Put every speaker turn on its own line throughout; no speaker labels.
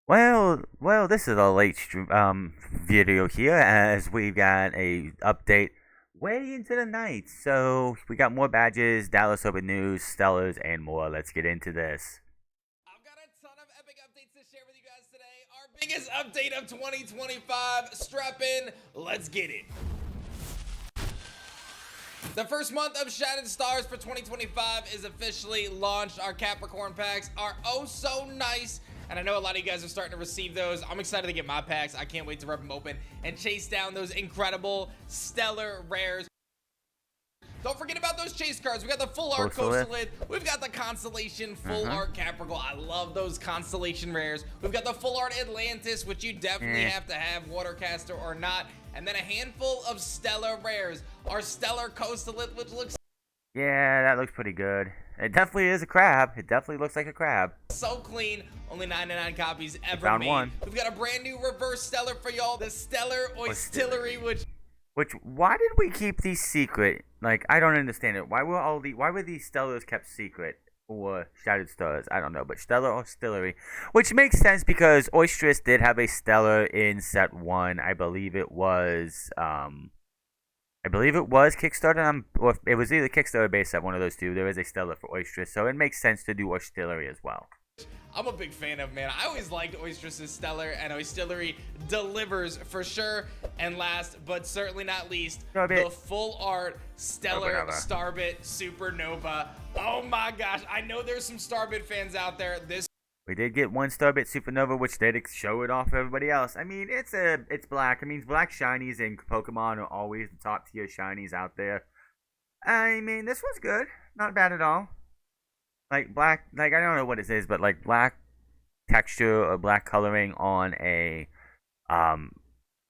This is a video here as we've got a update way into the night. So we got more badges, Dallas Open News, Stellars, and more. Let's get into this.
I've got a ton of epic updates to share with you guys today. Our biggest update of 2025. Strap in, let's get it. The first month of Shattered Stars for 2025 is officially launched. Our Capricorn packs are oh so nice. And I know a lot of you guys are starting to receive those. I'm excited to get my packs. I can't wait to rip them open and chase down those incredible stellar rares. Don't forget about those chase cards. We got the full art Coastalith. We've got the Constellation full art Capricorn. I love those Constellation rares. We've got the full art Atlantis, which you definitely have to have, Watercaster or not. And then a handful of stellar rares. Our stellar Coastalith, which looks
that looks pretty good. It definitely is a crab. It definitely looks like a crab.
so clean. Only 99 copies ever
Found
made.
one.
We've got a brand new reverse stellar for y'all. The Stellar Oistillery,
Why did we keep these secret? Like, I don't understand it. Why were these stellars kept secret or Shattered Stars? I don't know, but Stellar Oistillery, which makes sense because Oystress did have a stellar in set 1. I believe it was Kickstarter, or it was either Kickstarter or base set, one of those two. There is a stellar for Oystress, so it makes sense to do Oistillery as well.
I'm a big fan of, man. I always liked Oystress' Stellar, and Oistillery delivers for sure. And last, but certainly not least, the full art Stellar Starbit Supernova. Oh my gosh, I know there's some Starbit fans out there.
We did get one Starbit Supernova, which did show it off for everybody else. I mean, it's black. I mean, black shinies in Pokemon are always the top tier shinies out there. I mean, this one's good. Not bad at all. Like black, like I don't know what it is, but like black texture or black coloring on a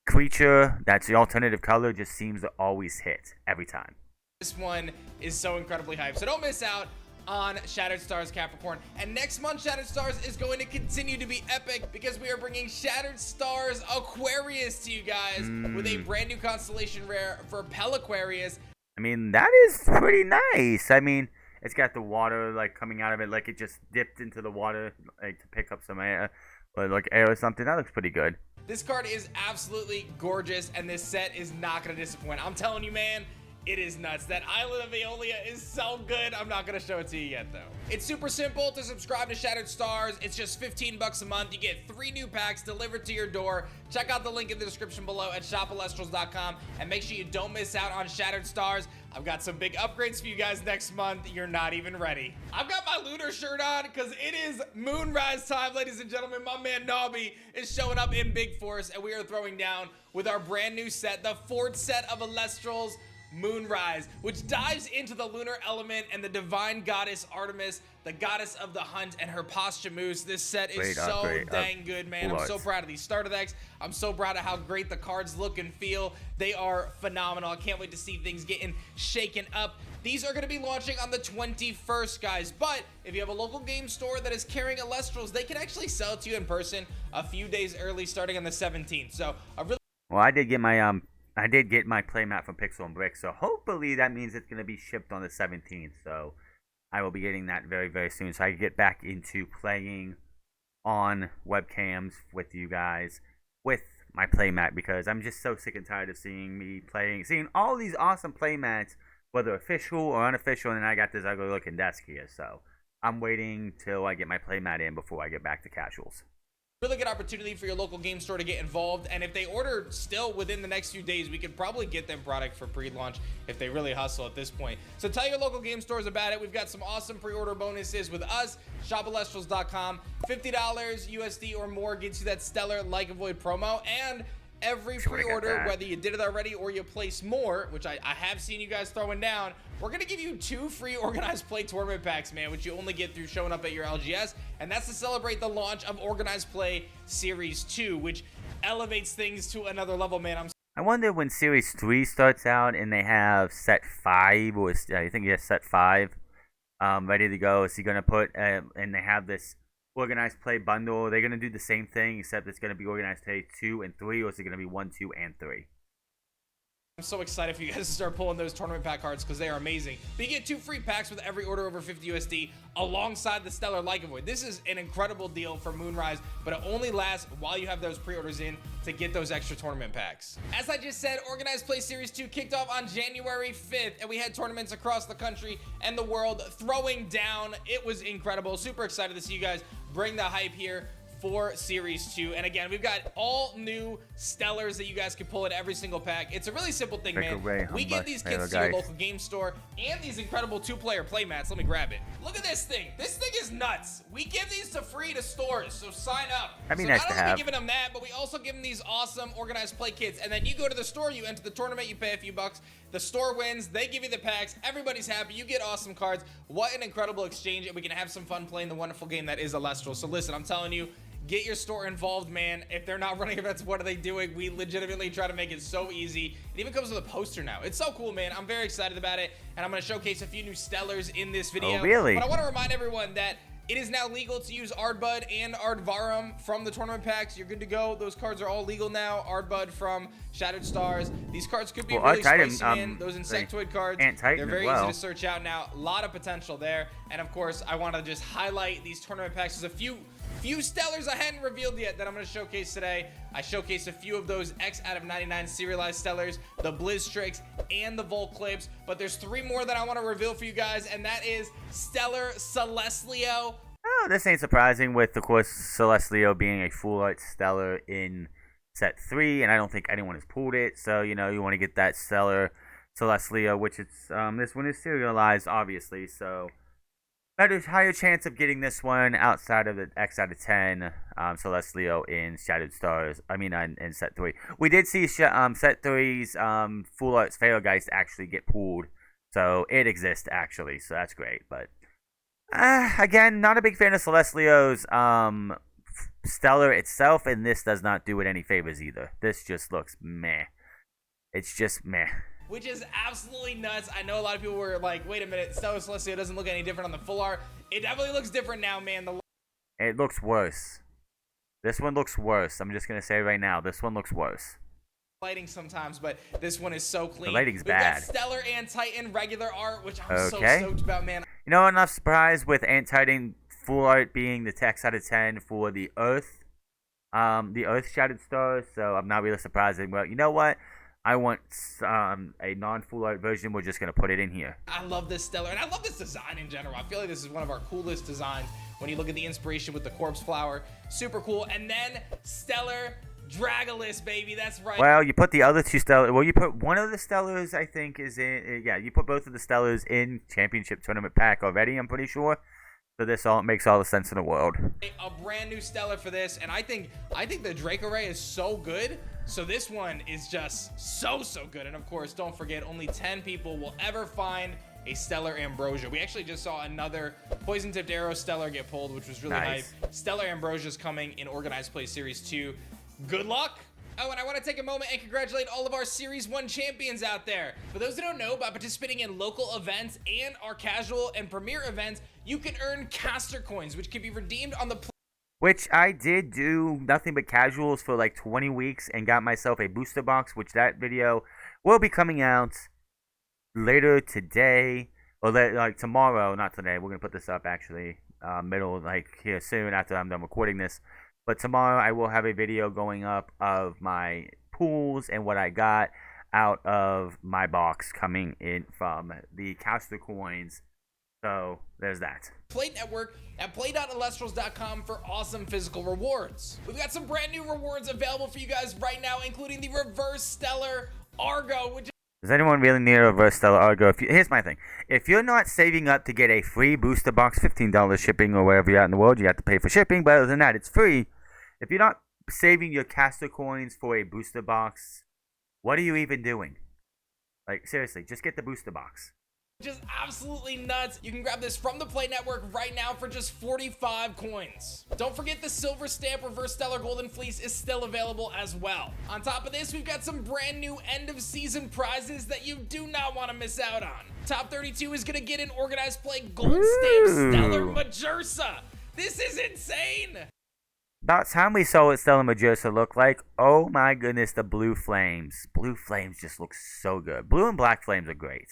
creature that's the alternative color just seems to always hit every time.
This one is so incredibly hyped, so don't miss out on Shattered Stars Capricorn. And next month, Shattered Stars is going to continue to be epic because we are bringing Shattered Stars Aquarius to you guys with a brand new constellation rare for Pelaquarius.
I mean, that is pretty nice. I mean, it's got the water like coming out of it, like it just dipped into the water like to pick up some air, or like air or something. That looks pretty good.
This card is absolutely gorgeous, and this set is not going to disappoint. I'm telling you, man. It is nuts. That Island of Aeolia is so good. I'm not going to show it to you yet, though. It's super simple to subscribe to Shattered Stars. It's just $15 a month. You get 3 new packs delivered to your door. Check out the link in the description below at shopelestrals.com, and make sure you don't miss out on Shattered Stars. I've got some big upgrades for you guys next month. You're not even ready. I've got my lunar shirt on because it is moonrise time, ladies and gentlemen. My man Nobby is showing up in big force, and we are throwing down with our brand new set, the 4th set of Elestrals Moonrise, which dives into the lunar element and the divine goddess Artemis, the goddess of the hunt, and her posthumous. This set is so dang good, man. I'm so proud of these starter decks. I'm so proud of how great the cards look and feel. They are phenomenal. I can't wait to see things getting shaken up. These are going to be launching on the 21st, guys, but if you have a local game store that is carrying Elestrals, they can actually sell it to you in person a few days early starting on the 17th. So
I did get my playmat from Pixel and Brick, so hopefully that means it's going to be shipped on the 17th. So I will be getting that very, very soon, so I can get back into playing on webcams with you guys with my playmat, because I'm just so sick and tired of seeing all these awesome playmats, whether official or unofficial, and then I got this ugly looking desk here. So I'm waiting till I get my playmat in before I get back to casuals.
Really good opportunity for your local game store to get involved, and if they order still within the next few days, we could probably get them product for pre-launch if they really hustle at this point. So tell your local game stores about it. We've got some awesome pre-order bonuses with us. shopelestrals.com. $50 USD or more gets you that stellar Like a Void promo, and every pre-order, whether you did it already or you place more, which I have seen you guys throwing down, we're going to give you 2 free Organized Play tournament packs, man, which you only get through showing up at your LGS, and that's to celebrate the launch of Organized Play Series 2, which elevates things to another level, man.
I wonder when Series 3 starts out and they have set 5, or I think yes, set 5 ready to go. Is he going to put, and they have this Organized Play bundle? Are they going to do the same thing, except it's going to be Organized Play 2 and 3, or is it going to be 1, 2, and 3?
I'm so excited for you guys to start pulling those tournament pack cards because they are amazing. But you get 2 free packs with every order over 50 USD alongside the Stellar Lycan Void. This is an incredible deal for Moonrise, but it only lasts while you have those pre-orders in to get those extra tournament packs. As I just said, Organized Play Series 2 kicked off on January 5th, and we had tournaments across the country and the world throwing down. It was incredible. Super excited to see you guys bring the hype here for Series 2. And again, we've got all new Stellars that you guys can pull in every single pack. It's a really simple thing, man. We give these kits to your local game store and these incredible 2-player play mats. Let me grab it. Look at this thing. This thing is nuts. We give these to free to stores, so sign up.
That'd be
so
nice
not
to
only are
have.
we giving them that, but we also give them these awesome organized play kits. And then you go to the store, you enter the tournament, you pay a few bucks. The store wins. They give you the packs. Everybody's happy. You get awesome cards. What an incredible exchange. And we can have some fun playing the wonderful game that is Elestrals. So listen, I'm telling you, get your store involved, man. If they're not running events, what are they doing? We legitimately try to make it so easy. It even comes with a poster now. It's so cool, man. I'm very excited about it, and I'm going to showcase a few new Stellars in this video.
Oh, really?
But I want to remind everyone that it is now legal to use Ardbud and Ardvarum from the tournament packs. You're good to go. Those cards are all legal now. Ardbud from Shattered Stars. These cards could be really spicy, man. Those Insectoid cards, they're very easy to search out now. A lot of potential there. And of course, I want to just highlight these tournament packs. There's a few Stellars I hadn't revealed yet that I'm going to showcase today. I showcased a few of those X out of 99 serialized Stellars, the Blizztrix, and the Volclipes, but there's 3 more that I want to reveal for you guys, and that is Stellar Celestlio.
Oh, this ain't surprising with, of course, Celestlio being a full art Stellar in set 3, and I don't think anyone has pulled it, so, you know, you want to get that Stellar Celestlio, which it's, this one is serialized, obviously, so better, higher chance of getting this one outside of the X out of 10 Celestlio in Shattered Stars. I mean, in set 3. We did see set 3's Full Arts Fairygeist actually get pulled, so it exists actually, so that's great. But again, not a big fan of Celestlio's Stellar itself, and this does not do it any favors either. This just looks meh. It's just meh.
Which is absolutely nuts. I know a lot of people were like, wait a minute, Stellar Celestlio doesn't look any different on the full art. It definitely looks different now, man.
It looks worse. This one looks worse. I'm just going to say right now, this one looks worse.
Lighting sometimes, but this one is so clean.
The lighting's
We've
bad.
got Stellar and Titan regular art, which I'm so stoked about, man.
You know, I'm not surprised with Ant Titan full art being the X out of 10 for the Earth Shattered Stars, so I'm not really surprised. Well, you know what? I want a non-full art version. We're just going to put it in here.
I love this Stellar, and I love this design in general. I feel like this is one of our coolest designs when you look at the inspiration with the corpse flower. Super cool. And then Stellar Dragolis, baby. That's right.
Well, you put the other 2 Stellars. Well, you put one of the Stellars, I think, is in. Yeah, you put both of the Stellars in Championship Tournament Pack already, I'm pretty sure. So this all makes all the sense in the world.
A brand new Stellar for this, and I think the Draco Ray is so good. So this one is just so good. And of course, don't forget, only 10 people will ever find a Stellar Ambrosia. We actually just saw another Poison Tipped Arrow Stellar get pulled, which was really hype. Stellar Ambrosia is coming in Organized Play Series 2. Good luck. Oh, and I want to take a moment and congratulate all of our Series 1 champions out there. For those who don't know, by participating in local events and our casual and premier events, you can earn caster coins, which can be redeemed on the
which I did do nothing but casuals for like 20 weeks and got myself a booster box, which that video will be coming out later today, or like tomorrow, not today. We're going to put this up actually middle, like here soon after I'm done recording this. But tomorrow I will have a video going up of my pools and what I got out of my box coming in from the caster coins. So there's that.
Play Network at play.elestrals.com for awesome physical rewards. We've got some brand new rewards available for you guys right now, including the Reverse Stellar Argo, which
does anyone really need a Reverse Stellar Argo? Here's my thing. If you're not saving up to get a free booster box, $15 shipping or wherever you're at in the world, you have to pay for shipping, but other than that, it's free. If you're not saving your caster coins for a booster box, what are you even doing? Like, seriously, just get the booster box.
Just absolutely nuts. You can grab this from the Play Network right now for just 45 coins. Don't forget the Silver Stamp Reverse Stellar Golden Fleece is still available as well. On top of this, we've got some brand new end of season prizes that you do not want to miss out on. Top 32 is going to get an Organized Play Gold Stamp Stellar Majursa. This is insane.
About time we saw what Stella Majosa looked like. Oh my goodness, the blue flames. Blue flames just look so good. Blue and black flames are great.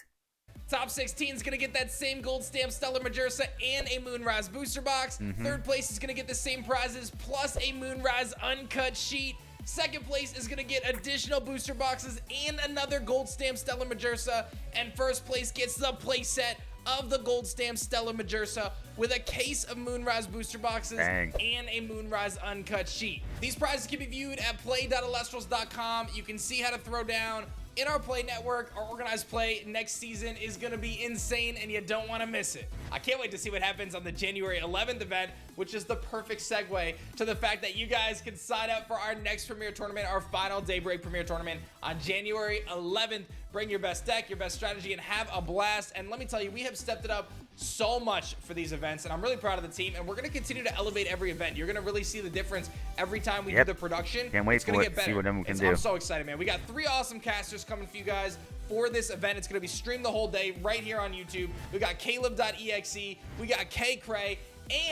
Top 16 is going to get that same gold stamp Stellar Majersa and a Moonrise booster box. Third place is going to get the same prizes plus a Moonrise uncut sheet. Second place is going to get additional booster boxes and another gold stamp Stellar Majersa. And first place gets the playset of the gold stamp Stellar Majersa with a case of Moonrise booster boxes and a Moonrise uncut sheet. These prizes can be viewed at play.elestrals.com. You can see how to throw down in our play network. Our organized play next season is going to be insane and you don't want to miss it. I can't wait to see what happens on the January 11th event, which is the perfect segue to the fact that you guys can sign up for our next Premier Tournament, our final Daybreak Premier Tournament on January 11th. Bring your best deck, your best strategy, and have a blast. And let me tell you, we have stepped it up so much for these events, and I'm really proud of the team, and we're going to continue to elevate every event. You're going to really see the difference every time we do the production.
Can't wait for it, see what we can do.
I'm so excited, man. We got 3 awesome casters coming for you guys for this event. It's going to be streamed the whole day right here on YouTube. We got Caleb.exe, we got K Cray,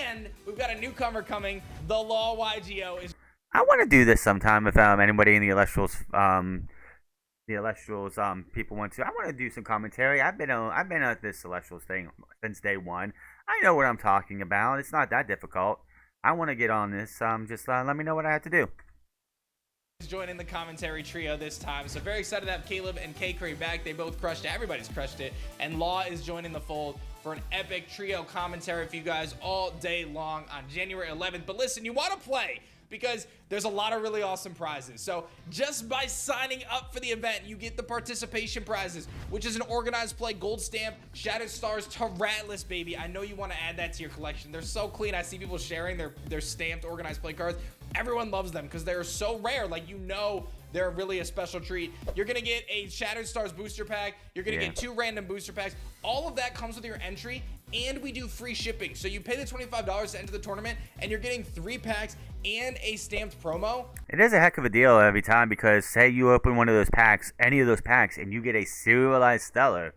and we've got a newcomer coming. The Law YGO is.
I want to do this sometime if anybody in the Elestrals people want to. I want to do some commentary. I've been at this Elestrals thing since day one. I know what I'm talking about. It's not that difficult. I want to get on this. Just let me know what I have to do.
Joining the commentary trio this time, so very excited to have Caleb and K Cray back. They both crushed it. Everybody's crushed it, and Law is joining the fold for an epic trio commentary for you guys all day long on January 11th. But listen, you want to play because there's a lot of really awesome prizes. So just by signing up for the event, you get the participation prizes, which is an organized play gold stamp Shattered Stars Taratless, baby. I know you want to add that to your collection. They're so clean. I see people sharing their stamped organized play cards. Everyone loves them because they're so rare. Like, you know, they're really a special treat. You're going to get a Shattered Stars booster pack. You're going to get 2 random booster packs. All of that comes with your entry, and we do free shipping. So you pay the $25 to enter the tournament, and you're getting 3 packs and a stamped promo.
It is a heck of a deal every time because say you open one of those packs, any of those packs, and you get a serialized Stellar,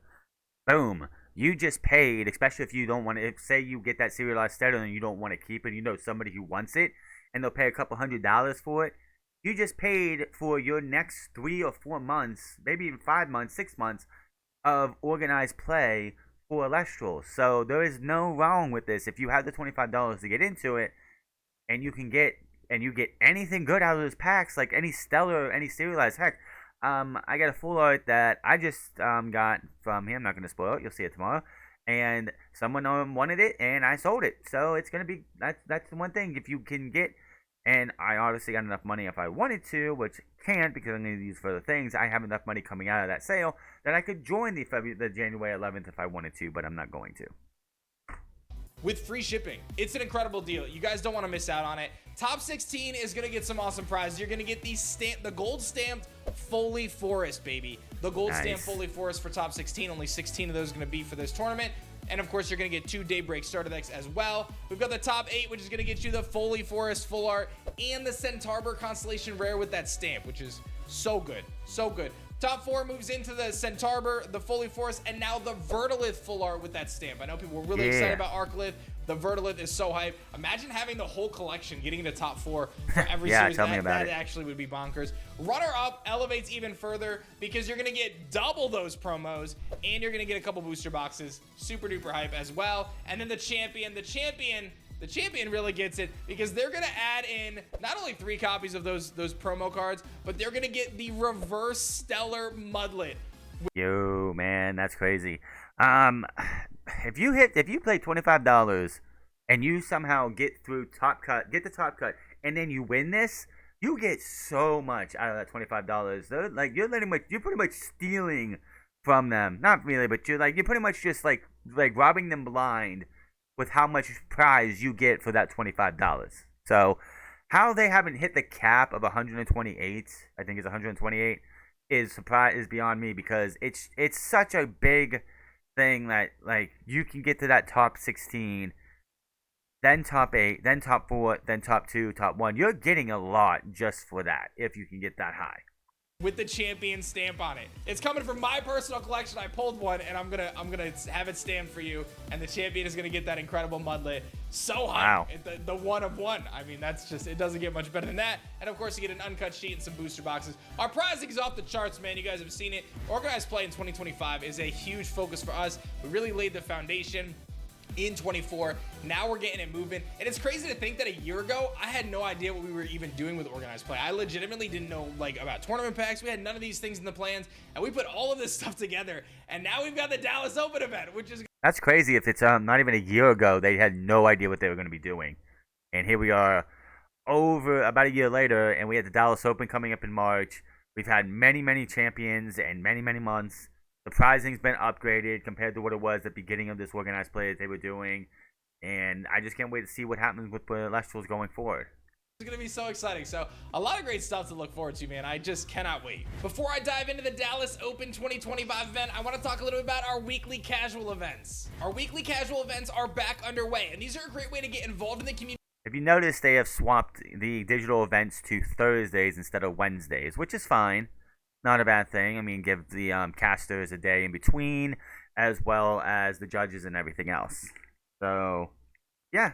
boom. You just paid, especially if you don't want to, say you get that serialized Stellar and you don't want to keep it, you know somebody who wants it, and they'll pay a couple $100 for it. You just paid for your next 3 or 4 months, maybe even 5 months, 6 months of organized play for Elestrals. So there is no wrong with this. If you have the $25 to get into it, and you get anything good out of those packs, like any Stellar, any serialized, heck, I got a full art that I just got from here. I'm not gonna spoil it. You'll see it tomorrow. And someone wanted it, and I sold it. So it's gonna be that's the one thing if you can get. And I obviously got enough money if I wanted to, which can't because I'm going to use for other things. I have enough money coming out of that sale that I could join the January 11th if I wanted to, but I'm not going to.
With free shipping. It's an incredible deal. You guys don't want to miss out on it. Top 16 is going to get some awesome prizes. You're going to get the gold stamped Foley Forest, baby. The gold stamped Foley Forest for top 16. Only 16 of those are going to be for this tournament. And of course, you're going to get 2 Daybreak starter decks as well. We've got the top 8, which is going to get you the Foley Forest full art and the Centarbor Constellation rare with that stamp, which is so good. So good. Top 4 moves into the Centarbor, the Foley Forest, and now the Vertilith full art with that stamp. I know people were really excited about Arclith. The Vertilith is so hype. Imagine having the whole collection, getting into top 4 for every series.
Tell me about it.
That actually would be bonkers. Runner up elevates even further because you're going to get double those promos, and you're going to get a couple booster boxes. Super duper hype as well. And then the champion really gets it because they're going to add in not only 3 copies of those promo cards, but they're going to get the reverse Stellar Mudlet.
Yo, man, that's crazy. If you play $25 and you somehow get through get the top cut, and then you win this, you get so much out of that $25. They're, like, you're pretty much stealing from them. Not really, but you're pretty much just like robbing them blind with how much prize you get for that $25. So how they haven't hit the cap of 128, I think it's 128, is beyond me because it's such a big thing that, like, you can get to that top 16, then top 8, then top 4, then top 2, top 1. You're getting a lot just for that if you can get that high.
with the champion stamp on it. It's coming from my personal collection. I pulled one, and I'm gonna have it stamped for you, and the champion is gonna get that incredible mudlet. So high.
Wow.
The one of one. I mean, that's just, it doesn't get much better than that. And of course, you get an uncut sheet and some booster boxes. Our pricing is off the charts, man. You guys have seen it. Organized play in 2025 is a huge focus for us. We really laid the foundation in 24. Now we're getting it moving, and it's crazy to think that a year ago I had no idea what we were even doing with organized play. I legitimately didn't know like about tournament packs. We had none of these things in the plans, and we put all of this stuff together, and now we've got the Dallas Open event, which is
That's crazy. If it's not even a year ago, they had no idea what they were going to be doing, and here we are, over about a year later, and we had the Dallas Open coming up in March. We've had many champions and many months. The pricing's been upgraded compared to what it was at the beginning of this organized play that they were doing. And I just can't wait to see what happens with the Elestrals going forward.
It's going to be so exciting. So a lot of great stuff to look forward to, man. I just cannot wait. Before I dive into the Dallas Open 2025 event, I want to talk a little bit about our weekly casual events. Our weekly casual events are back underway, and these are a great way to get involved in the community.
If you notice, they have swapped the digital events to Thursdays instead of Wednesdays, which is fine. Not a bad thing. I mean, give the casters a day in between, as well as the judges and everything else. So, yeah.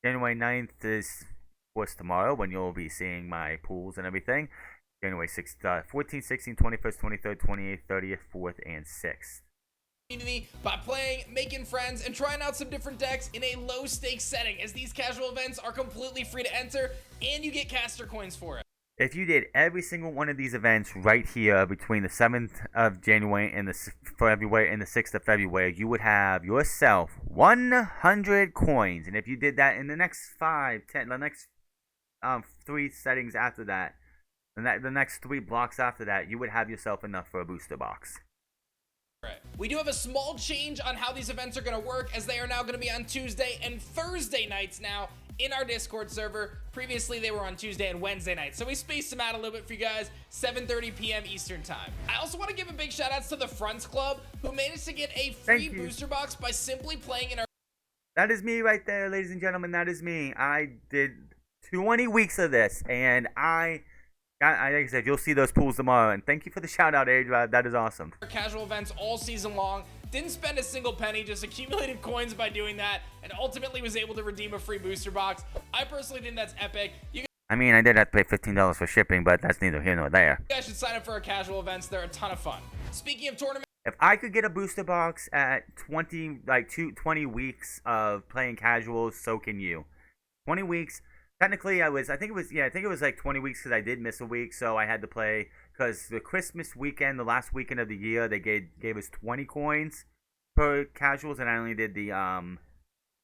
January 9th is, of course, tomorrow, when you'll be seeing my pools and everything. January 6th, 14th, 16th, 21st, 23rd, 28th, 30th, 4th, and 6th.
Community by playing, making friends, and trying out some different decks in a low stakes setting, as these casual events are completely free to enter, and you get caster coins for it.
If you did every single one of these events right here between the 7th of January and the February and the 6th of February, you would have yourself 100 coins. And if you did that in the next 5, 10, the next 3 settings after that, the next 3 blocks after that, you would have yourself enough for a booster box.
We do have a small change on how these events are going to work, as they are now going to be on Tuesday and Thursday nights now in our Discord server. Previously, they were on Tuesday and Wednesday nights, so we spaced them out a little bit for you guys, 7:30 p.m. Eastern time. I also want to give a big shout outs to the Fronts Club, who managed to get a free booster box by simply playing in our...
That is me right there, ladies and gentlemen. That is me. I did 20 weeks of this, and like I said, you'll see those pools tomorrow, and thank you for the shout out, Age. That is awesome.
Casual events all season long. Didn't spend a single penny, just accumulated coins by doing that, and ultimately was able to redeem a free booster box. I personally think that's epic.
I mean, I did have to pay $15 for shipping, but that's neither here nor there.
You guys should sign up for our casual events. They're a ton of fun. Speaking of tournaments,
if I could get a booster box at 20 weeks of playing casuals, so can you. 20 weeks. Technically, I think it was like 20 weeks, because I did miss a week, so I had to play, because the Christmas weekend, the last weekend of the year, they gave us 20 coins per casuals, and I only did the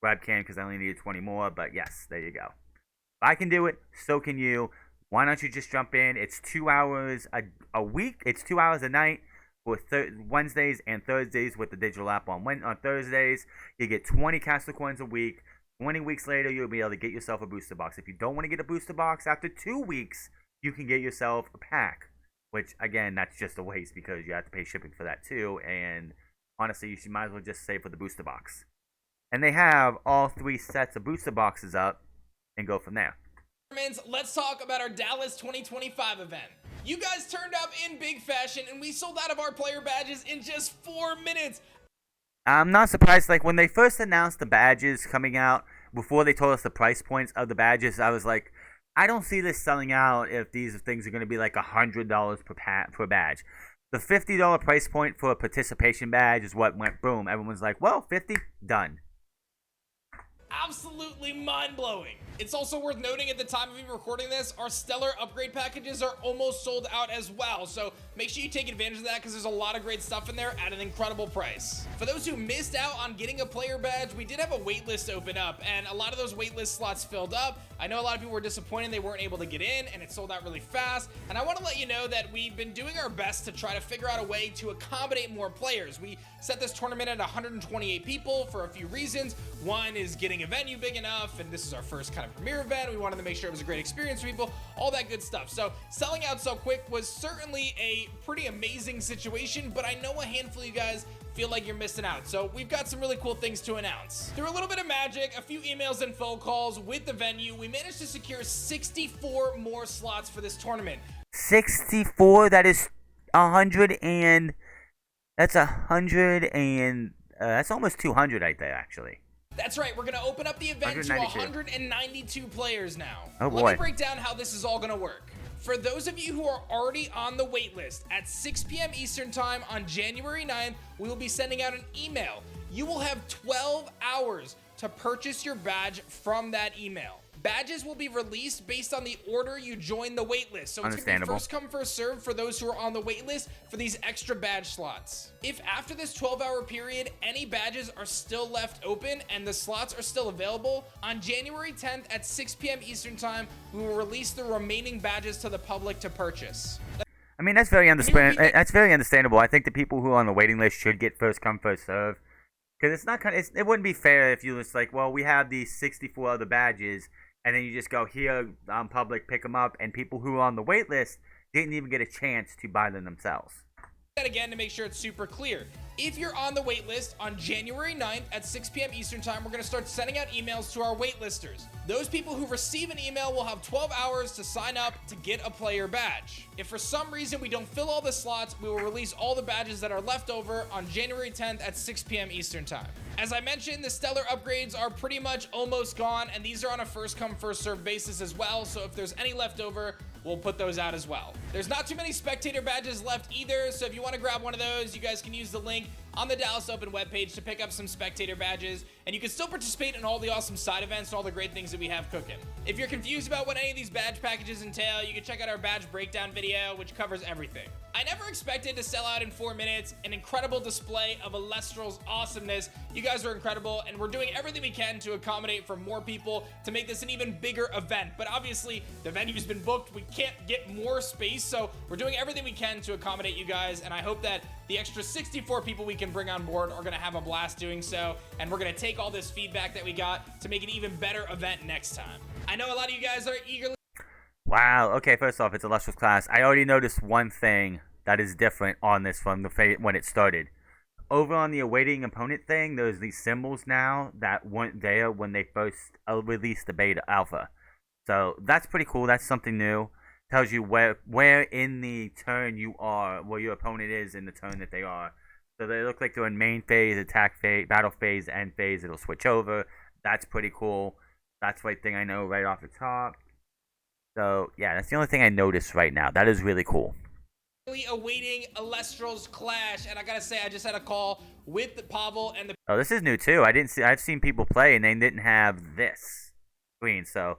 webcam because I only needed 20 more, but yes, there you go. If I can do it, so can you. Why don't you just jump in? It's 2 hours a week. It's 2 hours a night for Wednesdays and Thursdays with the digital app on Thursdays. You get 20 caster coins a week. 20 weeks later, you'll be able to get yourself a booster box. If you don't want to get a booster box, after 2 weeks, you can get yourself a pack. Which, again, that's just a waste, because you have to pay shipping for that too. And honestly, you might as well just save for the booster box. And they have all 3 sets of booster boxes up, and go from there.
Let's talk about our Dallas 2025 event. You guys turned up in big fashion, and we sold out of our player badges in just 4 minutes.
I'm not surprised. Like, when they first announced the badges coming out, before they told us the price points of the badges, I was like, I don't see this selling out if these things are going to be like $100 per badge. The $50 price point for a participation badge is what went boom. Everyone's like, well, 50, done.
Absolutely mind-blowing. It's also worth noting, at the time of me recording this, our stellar upgrade packages are almost sold out as well, so make sure you take advantage of that, because there's a lot of great stuff in there at an incredible price. For those who missed out on getting a player badge, we did have a wait list open up, and a lot of those wait list slots filled up. I know a lot of people were disappointed they weren't able to get in, and it sold out really fast, and I want to let you know that we've been doing our best to try to figure out a way to accommodate more players. We set this tournament at 128 people for a few reasons. One is getting a venue big enough, and this is our first kind of premiere event. We wanted to make sure it was a great experience for people, all that good stuff. So selling out so quick was certainly a pretty amazing situation, but I know a handful of you guys feel like you're missing out. So we've got some really cool things to announce. Through a little bit of magic, a few emails and phone calls with the venue, we managed to secure 64 more slots for this tournament.
64. That is 100 and that's 100 and that's almost 200 right there, actually.
That's right, we're going to open up the event to 192 players now.
Oh boy.
Let me break down how this is all going to work. For those of you who are already on the wait list, at 6 p.m. Eastern Time on January 9th, we will be sending out an email. You will have 12 hours to purchase your badge from that email. Badges will be released based on the order you join the wait list. So it's going to be first come, first serve for those who are on the wait list for these extra badge slots. If after this 12-hour period, any badges are still left open and the slots are still available, on January 10th at 6 p.m. Eastern Time, we will release the remaining badges to the public to purchase.
I mean, that's very understandable. I think the people who are on the waiting list should get first come, first serve. Because it's not it wouldn't be fair if you was like, well, we have these 64 other badges, and then you just go here on public, pick them up, and people who are on the wait list didn't even get a chance to buy them themselves.
That again to make sure it's super clear. If you're on the wait list on January 9th at 6 p.m. Eastern Time, we're going to start sending out emails to our waitlisters. Those people who receive an email will have 12 hours to sign up to get a player badge. If for some reason we don't fill all the slots, we will release all the badges that are left over on January 10th at 6 p.m. Eastern Time. As I mentioned, the stellar upgrades are pretty much almost gone, and these are on a first come, first serve basis as well, so if there's any left over, we'll put those out as well. There's not too many spectator badges left either, so if you want to grab one of those, you guys can use the link on the Dallas Open webpage to pick up some spectator badges, and you can still participate in all the awesome side events and all the great things that we have cooking. If you're confused about what any of these badge packages entail, you can check out our badge breakdown video, which covers everything. I never expected to sell out in 4 minutes. An incredible display of Elestrals awesomeness. You guys are incredible, and we're doing everything we can to accommodate for more people to make this an even bigger event. But obviously, the venue's been booked. We can't get more space, so we're doing everything we can to accommodate you guys, and I hope that the extra 64 people we can bring on board are going to have a blast doing so, and we're going to take all this feedback that we got to make an even better event next time. I know a lot of you guys are eagerly...
Wow, okay, first off, it's Illustrious Class. I already noticed one thing that is different on this from when it started. Over on the awaiting opponent thing, there's these symbols now that weren't there when they first released the beta alpha. So that's pretty cool. That's something new. Tells you where in the turn you are, where your opponent is in the turn that they are. So they look like they're in main phase, attack phase, battle phase, end phase. It'll switch over. That's pretty cool. That's the thing I know right off the top. So yeah, that's the only thing I noticed right now. That is really cool.
Awaiting Elestrals Clash, and I gotta say, I just had a call with Pavel and the...
Oh, this is new too. I've seen people play and they didn't have this screen. So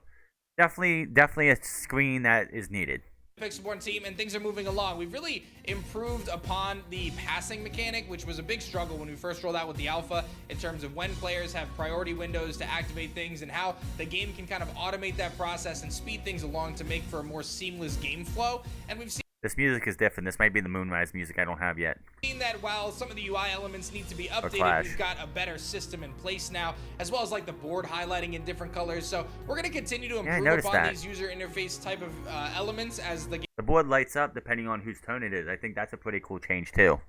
definitely a screen that is needed.
Pixelborn team, and things are moving along. We've really improved upon the passing mechanic, which was a big struggle when we first rolled out with the alpha, in terms of when players have priority windows to activate things and how the game can kind of automate that process and speed things along to make for a more seamless game flow. And we've seen
this music is different. This might be the Moonrise music I don't have yet.
That while some of the UI elements need to be updated, we've got a better system in place now, as well as like the board highlighting in different colors. So we're going to continue to improve upon these user interface type of elements as the game.
The board lights up depending on whose turn it is. I think that's a pretty cool change too.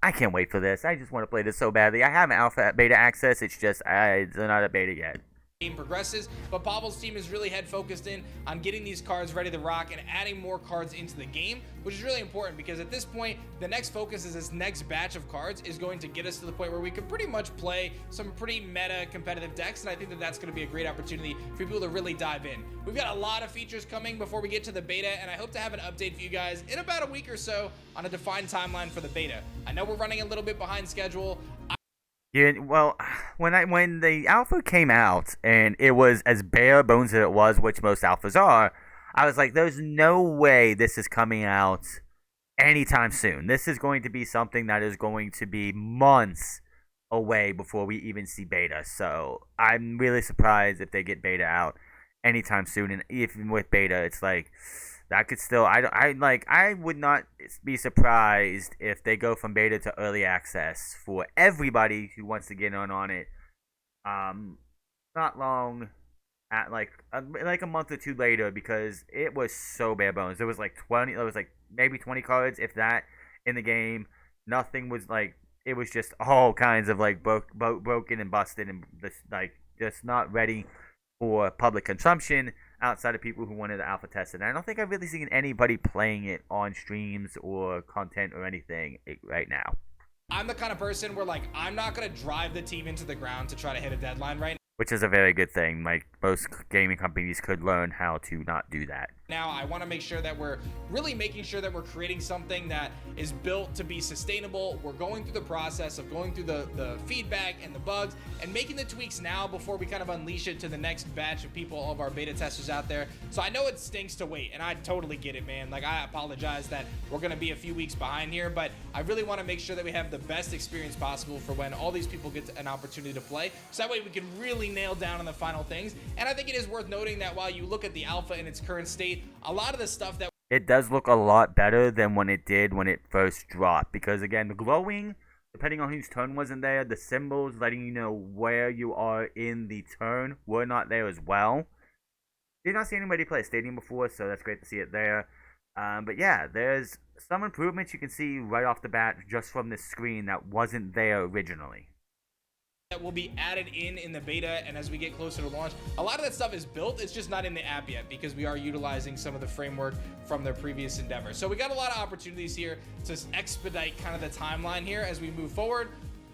I can't wait for this. I just want to play this so badly. I have an alpha beta access. It's just it's not a beta yet.
Game progresses, but Pavel's team is really head focused in on getting these cards ready to rock and adding more cards into the game, which is really important because at this point the next focus is this next batch of cards is going to get us to the point where we can pretty much play some pretty meta competitive decks, and I think that that's going to be a great opportunity for people to really dive in. We've got a lot of features coming before we get to the beta, and I hope to have an update for you guys in about a week or so on a defined timeline for the beta. I know we're running a little bit behind schedule.
Yeah, well, when the alpha came out and it was as bare bones as it was, which most alphas are, I was like, there's no way this is coming out anytime soon. This is going to be something that is going to be months away before we even see beta. So I'm really surprised if they get beta out anytime soon. And even with beta, it's like that could still I would not be surprised if they go from beta to early access for everybody who wants to get on it. Not long at like a month or two later, because it was so bare bones. There was like maybe 20 cards, if that, in the game. Nothing was like, it was just all kinds of like broken and busted and just not ready for public consumption. outside of people who wanted to alpha test it. And I don't think I've really seen anybody playing it on streams or content or anything right now.
I'm the kind of person where, like, I'm not going to drive the team into the ground to try to hit a deadline right now.
Which is a very good thing. Like, most gaming companies could learn how to not do that.
Now, I want to make sure that we're really making sure that we're creating something that is built to be sustainable. We're going through the process of going through the feedback and the bugs and making the tweaks now before we kind of unleash it to the next batch of people, all of our beta testers out there. So I know it stinks to wait, and I totally get it, man. Like, I apologize that we're going to be a few weeks behind here, but I really want to make sure that we have the best experience possible for when all these people get an opportunity to play. So that way we can really nail down on the final things. And I think it is worth noting that while you look at the alpha in its current state, a lot of the stuff that
it does look a lot better than when it did when it first dropped, because again, the glowing, depending on whose turn wasn't there, the symbols letting you know where you are in the turn were not there as well. Did not see anybody play a stadium before, so that's great to see it there. But yeah, there's some improvements you can see right off the bat just from this screen that wasn't there originally.
That will be added in the beta, and as we get closer to launch, a lot of that stuff is built. It's just not in the app yet because we are utilizing some of the framework from their previous endeavor. So we got a lot of opportunities here to expedite kind of the timeline here as we move forward.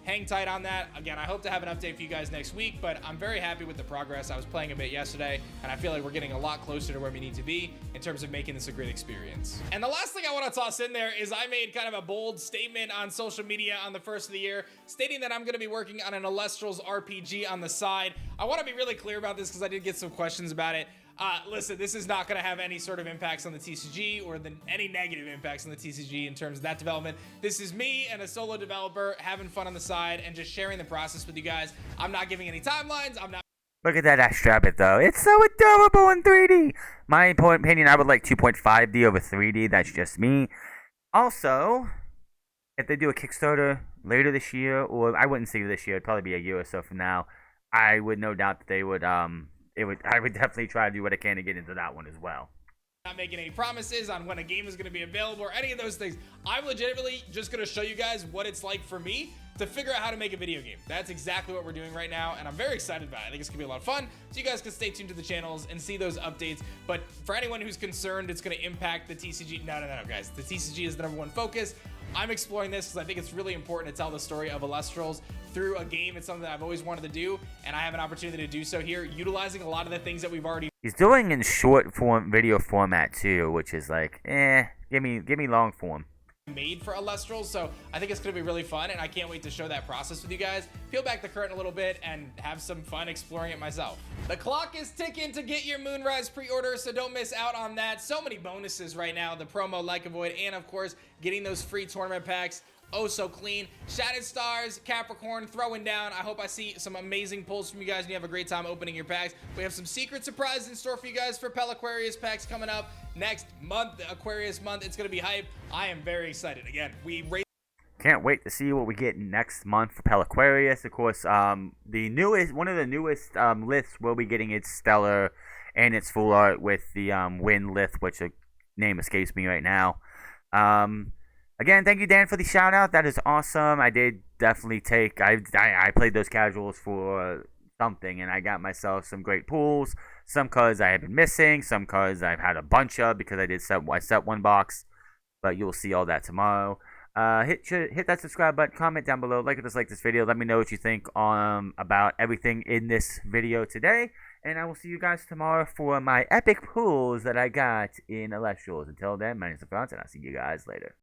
Hang tight on that. Again, I hope to have an update for you guys next week, but I'm very happy with the progress. I was playing a bit yesterday, and I feel like we're getting a lot closer to where we need to be in terms of making this a great experience. And the last thing I want to toss in there is I made kind of a bold statement on social media on the first of the year, stating that I'm going to be working on an Elestrals RPG on the side. I want to be really clear about this because I did get some questions about it. Listen, this is not going to have any sort of impacts on the TCG or any negative impacts on the TCG in terms of that development. This is me and a solo developer having fun on the side and just sharing the process with you guys. I'm not giving any timelines. I'm not.
Look at that Astrabbit though. It's so adorable in 3D. My opinion, I would like 2.5D over 3D. That's just me. Also, if they do a Kickstarter later this year, or I wouldn't say this year, it'd probably be a year or so from now, I would no doubt that they would I would definitely try to do what I can to get into that one as well.
Not making any promises on when a game is going to be available or any of those things. I'm legitimately just going to show you guys what it's like for me to figure out how to make a video game. That's exactly what we're doing right now, and I'm very excited about it. I think it's going to be a lot of fun, so you guys can stay tuned to the channels and see those updates. But for anyone who's concerned it's going to impact the TCG, no, guys. The TCG is the #1 focus. I'm exploring this because I think it's really important to tell the story of Elestrals through a game. It's something that I've always wanted to do, and I have an opportunity to do so here, utilizing a lot of the things that we've already.
He's doing in short form video format too, which is like, give me long form.
Made for Elestrals, so I think it's going to be really fun, and I can't wait to show that process with you guys, peel back the curtain a little bit, and have some fun exploring it myself. The clock is ticking to get your Moonrise pre-order, so don't miss out on that. So many bonuses right now, the promo Like a Void, and of course, getting those free tournament packs. Oh, so clean. Shattered Stars, Capricorn, throwing down. I hope I see some amazing pulls from you guys and you have a great time opening your packs. We have some secret surprises in store for you guys for Pel Aquarius packs coming up next month, Aquarius month. It's going to be hype. I am very excited. Again,
can't wait to see what we get next month for Pel Aquarius. Of course, one of the newest lists will be getting its stellar and its full art with the Wind list, which the name escapes me right now. Again, thank you, Dan, for the shout out. That is awesome. I did definitely take. I played those casuals for something, and I got myself some great pools. Some cards I had been missing. Some cards I've had a bunch of because I set one box. But you'll see all that tomorrow. Hit that subscribe button. Comment down below. Like or dislike this video. Let me know what you think about everything in this video today. And I will see you guys tomorrow for my epic pools that I got in Elestrals. Until then, my name is Franz, and I'll see you guys later.